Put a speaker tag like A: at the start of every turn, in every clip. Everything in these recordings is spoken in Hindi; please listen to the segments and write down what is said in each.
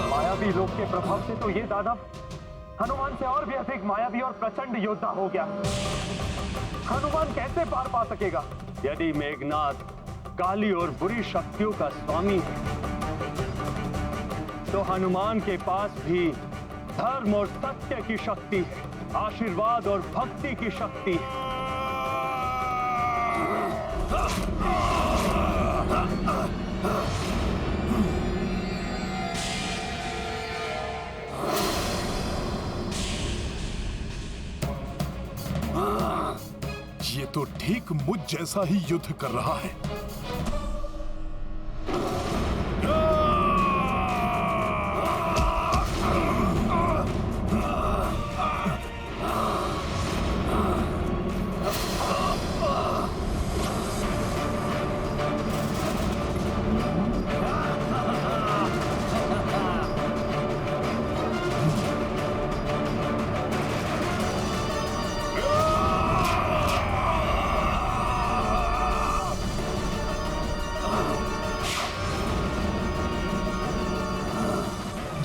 A: मायावी लोक के प्रभाव से तो ये दानव हनुमान से और भी अधिक मायावी और प्रचंड योद्धा हो गया। हनुमान कैसे पार पा सकेगा? यदि मेघनाथ काली और बुरी शक्तियों का स्वामी है, तो हनुमान के पास भी धर्म और सत्य की शक्ति है, आशीर्वाद और भक्ति की शक्ति है।
B: ये तो ठीक मुझ जैसा ही युद्ध कर रहा है।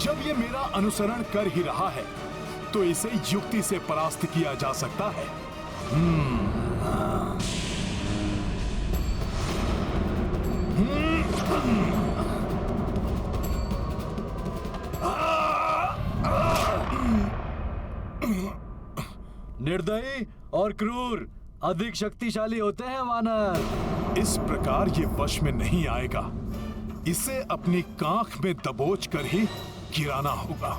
B: जब ये मेरा अनुसरण कर ही रहा है, तो इसे युक्ति से परास्त किया जा सकता है।
C: निर्दयी और क्रूर अधिक शक्तिशाली होते हैं वानर।
B: इस प्रकार ये वश में नहीं आएगा। इसे अपनी कांख में दबोच कर ही गिराना होगा।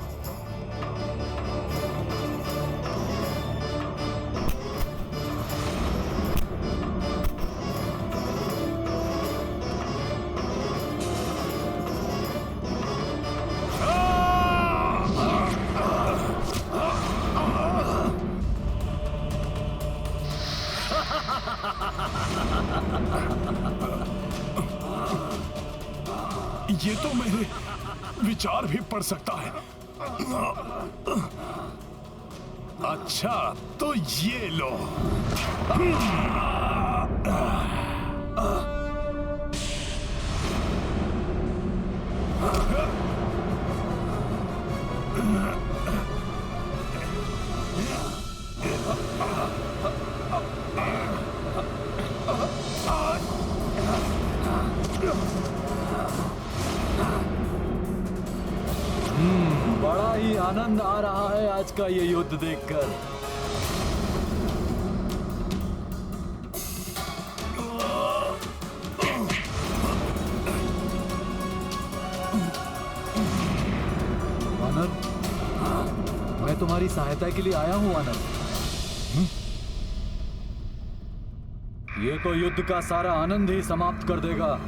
B: ये तो मेरे विचार भी पढ़ सकता है। अच्छा, तो ये लो।
C: बड़ा ही आनंद आ रहा है आज का ये युद्ध देखकर। वानर, मैं तुम्हारी सहायता के लिए आया हूं वानर। ये तो युद्ध का सारा आनंद ही समाप्त कर देगा।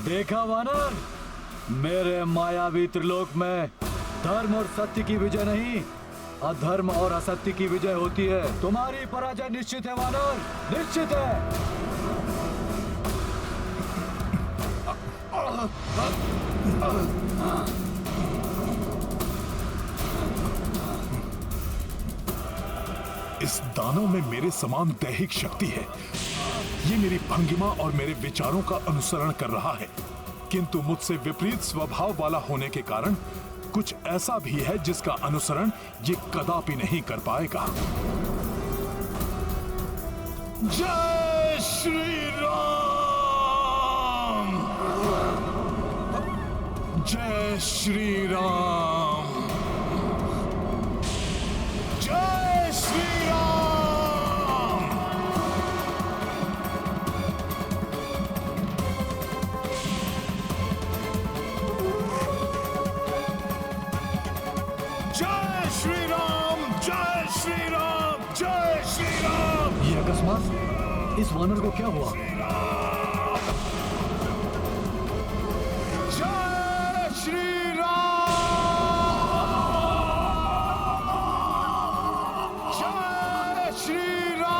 C: देखा वानर, मेरे मायावी त्रिलोक में धर्म और सत्य की विजय नहीं, अधर्म और असत्य की विजय होती है। तुम्हारी पराजय निश्चित है वानर, निश्चित है।
B: इस दानव में मेरे समान दैहिक शक्ति है। ये मेरी भंगिमा और मेरे विचारों का अनुसरण कर रहा है, किंतु मुझसे विपरीत स्वभाव वाला होने के कारण कुछ ऐसा भी है जिसका अनुसरण ये कदापि नहीं कर पाएगा। जय श्री राम! जय श्री राम! जय श्री राम! जय श्री राम! जय श्री राम! जय श्री राम!
C: ये अकस्मात इस वानर को क्या हुआ?
B: जय श्री राम! जय श्री राम!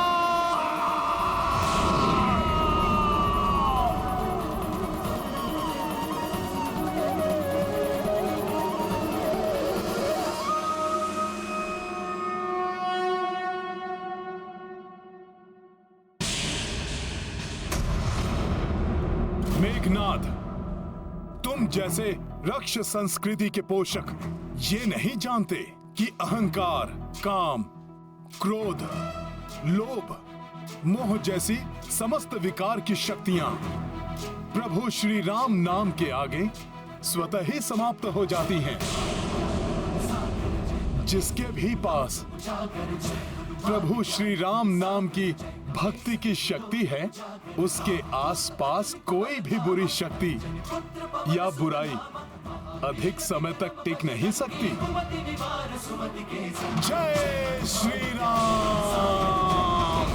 B: मेघनाद, तुम जैसे रक्ष संस्कृति के पोषक ये नहीं जानते कि अहंकार, काम, क्रोध, लोभ, मोह जैसी समस्त विकार की शक्तियां प्रभु श्री राम नाम के आगे स्वतः ही समाप्त हो जाती हैं। जिसके भी पास प्रभु श्री राम नाम की भक्ति की शक्ति है, उसके आसपास कोई भी बुरी शक्ति या बुराई अधिक समय तक टिक नहीं सकती। जय श्री राम!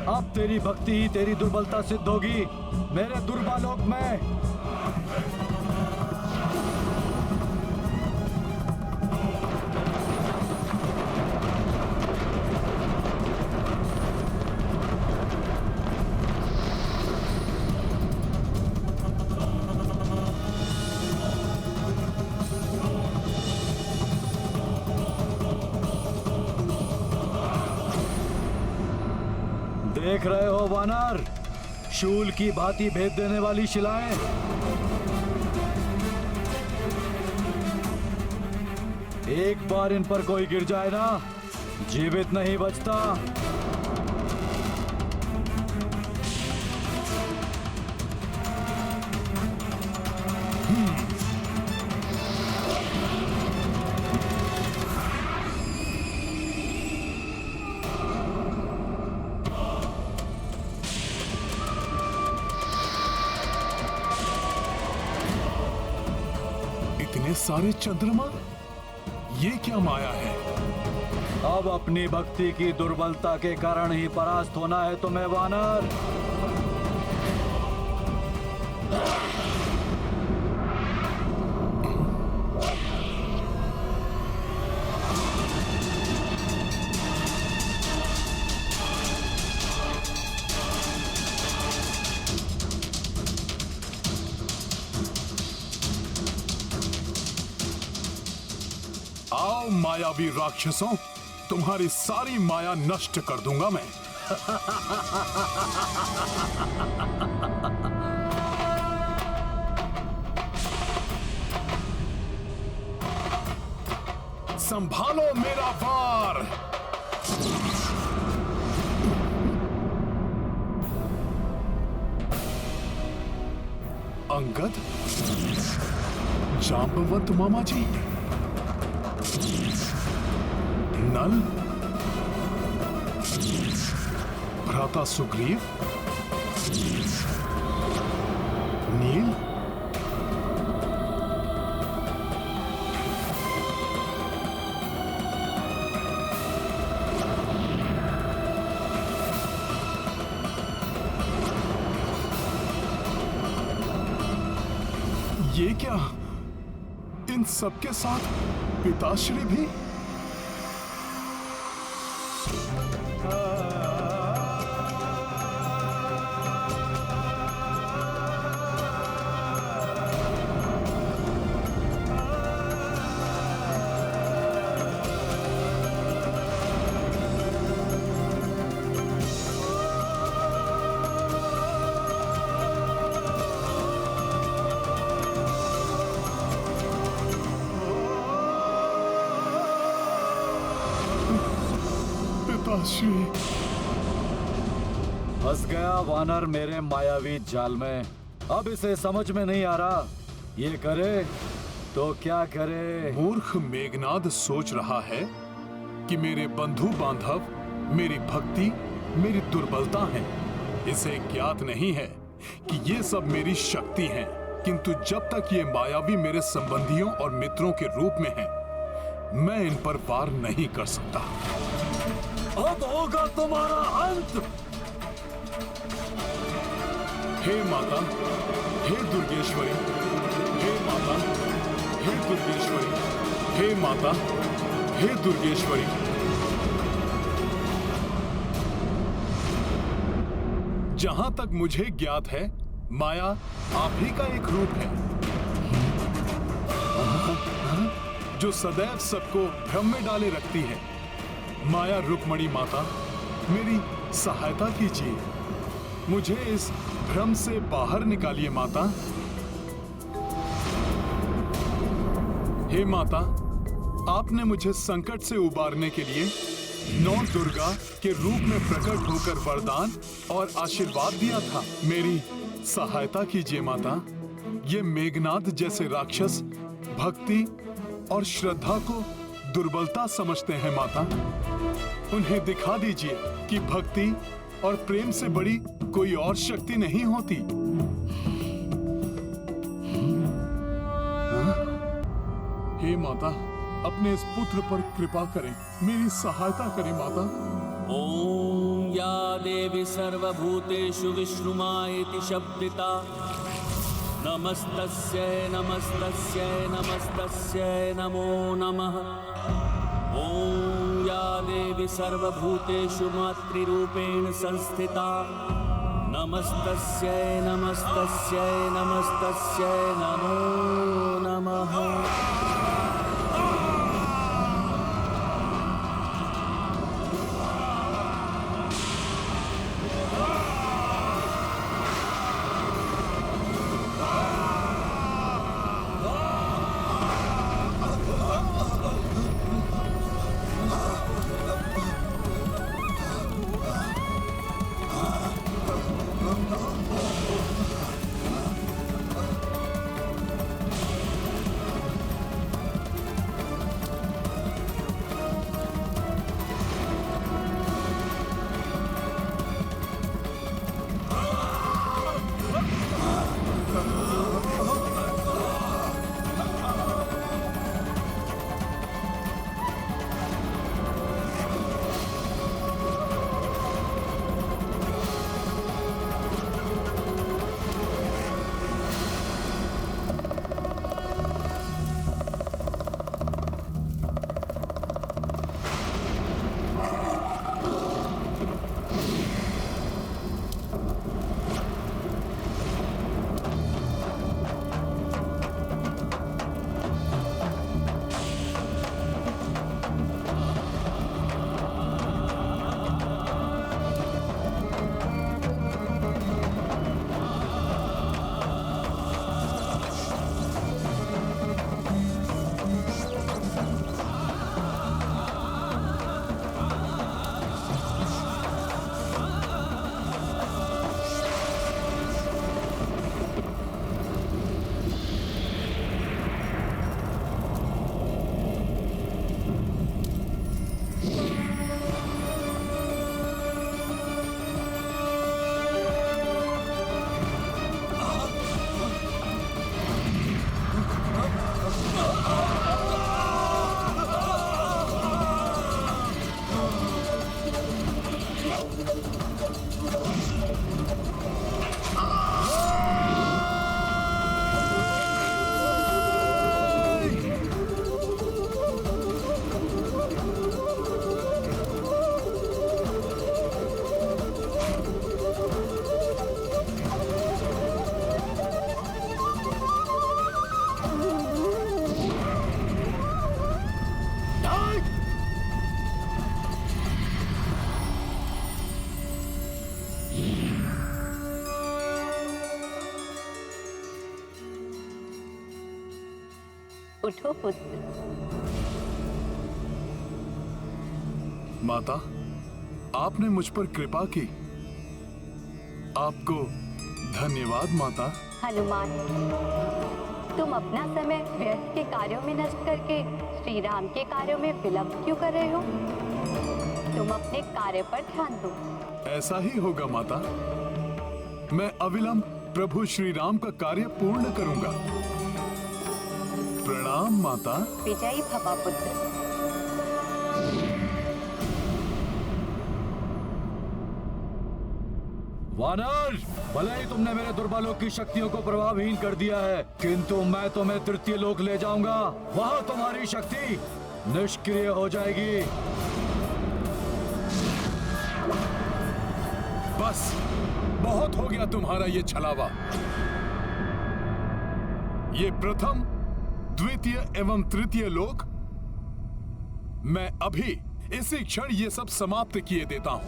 C: अब तेरी भक्ति ही तेरी दुर्बलता सिद्ध होगी मेरे दुर्बालोक में। देख रहे हो वानर, शूल की भांति भेद देने वाली शिलाएं। एक बार इन पर कोई गिर जाए ना, जीवित नहीं बचता।
B: इतने सारे चंद्रमा, ये क्या माया है?
C: अब अपनी भक्ति की दुर्बलता के कारण ही परास्त होना है तुम्हें वानर।
B: आओ मायावी राक्षसों, तुम्हारी सारी माया नष्ट कर दूंगा मैं। संभालो मेरा वार। अंगद, जांबवंत मामा जी, नल, भ्राता सुग्रीव, नील, ये क्या? इन सबके साथ पिताश्री भी? पिताश्री,
C: फंस गया वानर मेरे मायावी जाल में। अब इसे समझ में नहीं आ रहा ये करे तो क्या करे।
B: मूर्ख मेघनाद सोच रहा है कि मेरे बंधु बांधव मेरी भक्ति, मेरी दुर्बलता है। इसे ज्ञात नहीं है कि ये सब मेरी शक्ति है, किंतु जब तक ये मायावी मेरे संबंधियों और मित्रों के रूप में हैं, मैं इन पर वार नहीं कर सकता।
C: अब होगा तुम्हारा अंत।
B: हे माता, हे दुर्गेश्वरी, हे माता, हे दुर्गेश्वरी, हे माता, हे दुर्गेश्वरी। जहां तक मुझे ज्ञात है, माया आप ही का एक रूप है जो सदैव सबको भ्रम में डाले रखती है। माया रुक्मणी माता, मेरी सहायता कीजिए, मुझे इस भ्रम से बाहर निकालिए माता। हे माता, आपने मुझे संकट से उबारने के लिए 9 दुर्गा के रूप में प्रकट होकर वरदान और आशीर्वाद दिया था। मेरी सहायता कीजिए माता। ये मेघनाद जैसे राक्षस भक्ति और श्रद्धा को दुर्बलता समझते हैं माता। उन्हें दिखा दीजिए कि भक्ति और प्रेम से बड़ी कोई और शक्ति नहीं होती। हे माता, अपने इस पुत्र पर कृपा करें, मेरी सहायता करें माता।
D: ॐ या देवी सर्वभूतेषु विष्णुमायेति शब्दिता नमस्तस्यै नमस्तस्यै नमस्तस्यै नमो नमः। ॐ या देवी सर्वभूतेषु मातृरूपेण संस्थिता नमस्तस्यै नमस्तस्यै नमस्तस्यै नमो नमः।
E: उठो पुत्र।
B: माता, आपने मुझ पर कृपा की, आपको धन्यवाद माता।
E: हनुमान, तुम अपना समय व्यर्थ के कार्यों में नष्ट करके श्री राम के कार्यों में विलंब क्यों कर रहे हो? तुम अपने कार्य पर ध्यान दो।
B: ऐसा ही होगा माता। मैं अविलंब प्रभु श्री राम का कार्य पूर्ण करूंगा। प्रणाम माता।
E: विजयी भवा पुत्र।
C: वानर, भले ही तुमने मेरे दुर्बलों की शक्तियों को प्रभावहीन कर दिया है, किंतु मैं तुम्हें तृतीय लोक ले जाऊंगा। वहां तुम्हारी शक्ति निष्क्रिय हो जाएगी।
B: बस बहुत हो गया तुम्हारा ये छलावा। ये प्रथम, द्वितीय एवं तृतीय लोक मैं अभी इसी क्षण ये सब समाप्त किए देता हूं।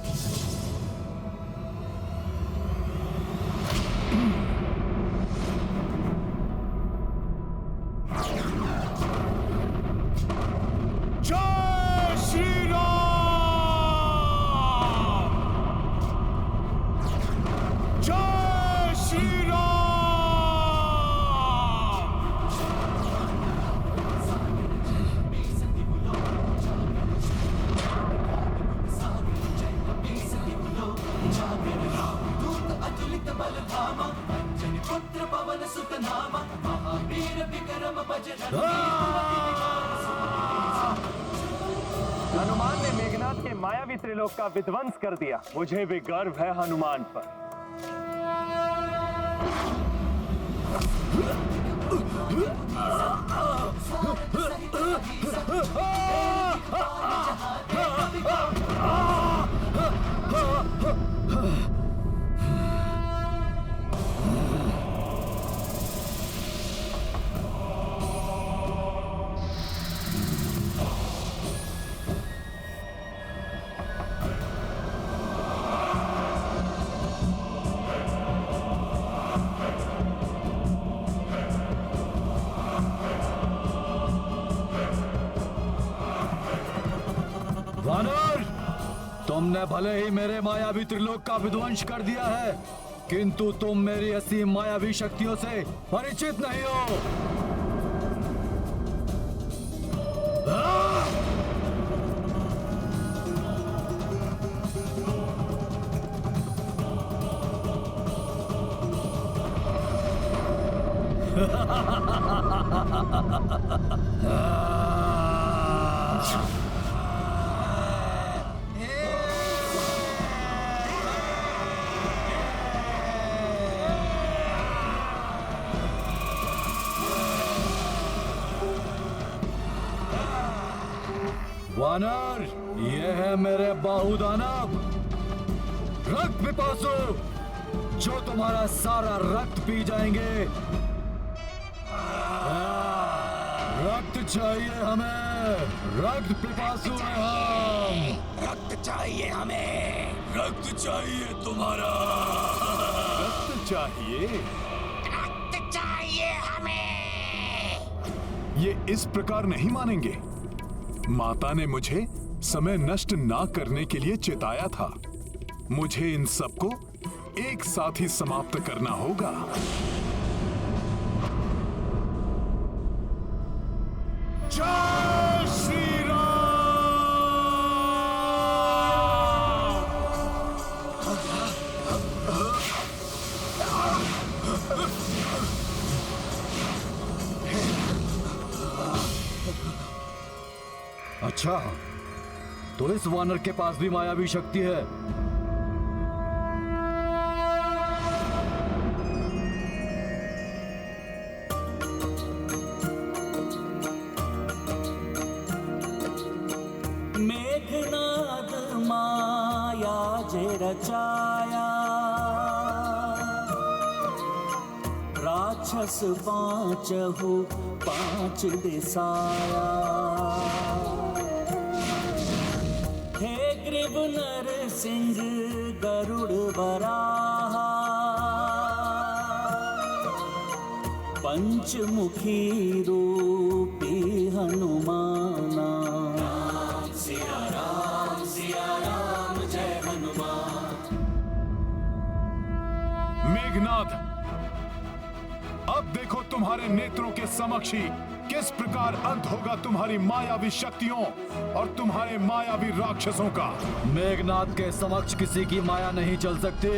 B: जय श्री राम! जय श्री राम!
A: हनुमान ने मेघनाद के मायावी त्रिलोक का विध्वंस कर दिया। मुझे भी गर्व है हनुमान पर।
C: वानर, तुमने भले ही मेरे मायावी त्रिलोक का विध्वंस कर दिया है, किंतु तुम मेरी असीम मायावी शक्तियों से परिचित नहीं हो। वानर, ये है मेरे बाहुदानव, रक्त पिपासु, जो तुम्हारा सारा रक्त पी जाएंगे। रक्त चाहिए हमें, रक्त पिपासु हैं हम।
D: रक्त चाहिए हमें, रक्त चाहिए तुम्हारा,
B: रक्त चाहिए,
D: रक्त चाहिए हमें।
B: ये इस प्रकार नहीं मानेंगे। माता ने मुझे समय नष्ट ना करने के लिए चेताया था। मुझे इन सबको एक साथ ही समाप्त करना होगा। जय श्री राम!
C: अच्छा, तो इस वानर के पास भी मायावी शक्ति है।
D: मेघनाद माया जे रचाया, राक्षस पांचहु पांच दिसाया। हे ग्रीव नरसिंह गरुड़ वराहा, पंचमुखी रूपी हनुमाना। सिया राम जय हनुमान।
B: मेघनाद, अब देखो तुम्हारे नेत्रों के समक्ष ही किस प्रकार अंत होगा तुम्हारी मायावी शक्तियों और तुम्हारे मायावी राक्षसों का।
C: मेघनाद के समक्ष किसी की माया नहीं चल सकती।